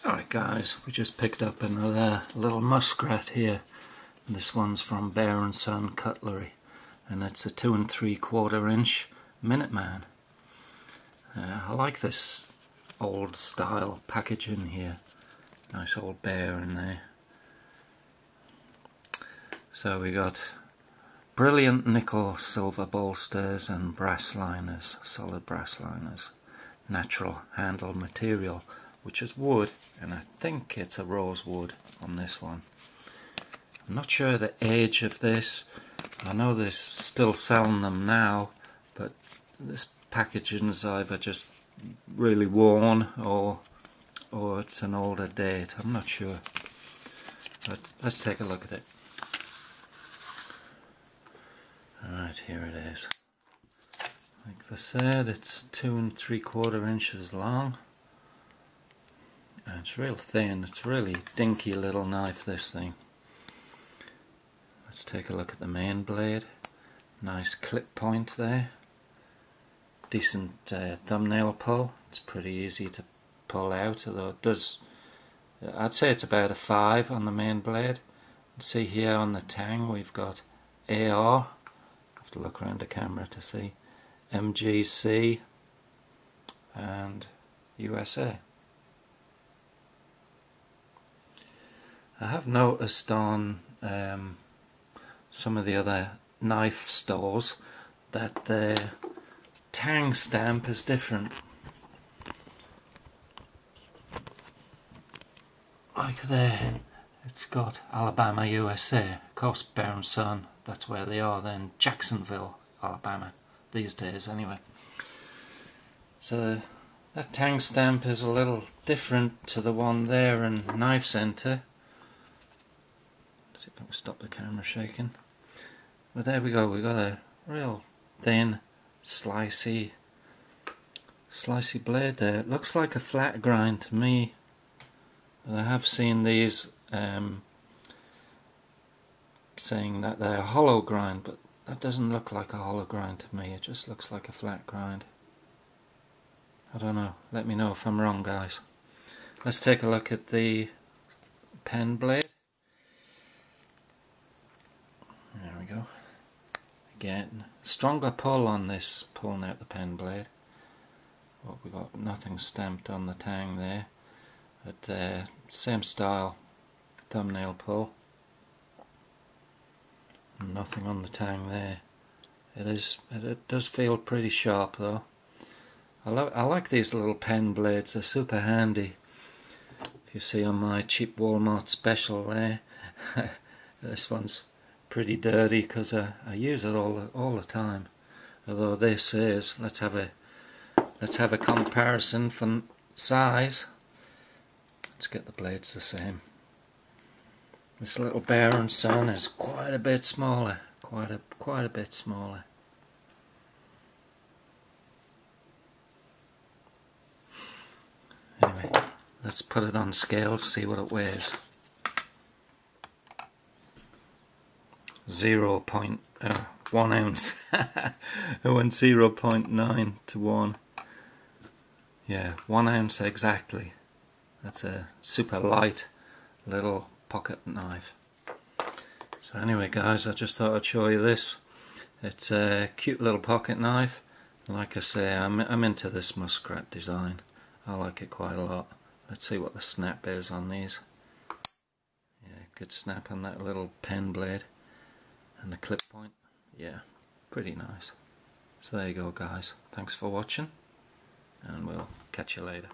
Alright guys, we just picked up another little muskrat here. This one's from Bear & Son Cutlery, and it's a 2 3/4 inch Minuteman. I like this old style packaging here. Nice old bear in there. So we got brilliant nickel silver bolsters and brass liners, solid brass liners. Natural handle material, which is wood, and I think it's a rosewood on this one. I'm not sure the age of this. I know they're still selling them now, but this packaging's either just really worn or it's an older date. I'm not sure. But let's take a look at it. Alright, here it is. Like I said, it's 2 3/4 inches long. And it's real thin. It's a really dinky little knife, this thing. Let's take a look at the main blade. Nice clip point there. Decent thumbnail pull. It's pretty easy to pull out, although it does. I'd say it's about a 5 on the main blade. See here on the tang we've got AR. I have to look around the camera to see. MGC and USA. I have noticed on some of the other knife stores that the tang stamp is different. Like there, it's got Alabama, USA. Of course, Bear & Son, that's where they are then. Jacksonville, Alabama, these days anyway. So that tang stamp is a little different to the one there in Knife Center. See if I can stop the camera shaking. But there we go, we got a real thin, slicey blade there. It looks like a flat grind to me. I have seen these saying that they're a hollow grind, but that doesn't look like a hollow grind to me. It just looks like a flat grind. I don't know, let me know if I'm wrong, guys. Let's take a look at the pen blade. There we go. Again, stronger pull on this, pulling out the pen blade. Well, we got nothing stamped on the tang there, but same style thumbnail pull. Nothing on the tang there. It does feel pretty sharp though. I like these little pen blades. They're super handy. If you see on my cheap Walmart special there, this one's pretty dirty because I use it all the time. Although this is, let's have a comparison for size. Let's get the blades the same. This little Bear & Son is quite a bit smaller. Quite a bit smaller. Anyway, let's put it on scales, see what it weighs. 0.1 ounce. I went 0.9 to 1. Yeah, 1 ounce exactly. That's a super light little pocket knife. So anyway guys, I just thought I'd show you this. It's a cute little pocket knife. Like I say, I'm into this muskrat design. I like it quite a lot. Let's see what the snap is on these. Yeah, good snap on that little pen blade. And the clip point, yeah, pretty nice. So there you go guys, thanks for watching, and we'll catch you later.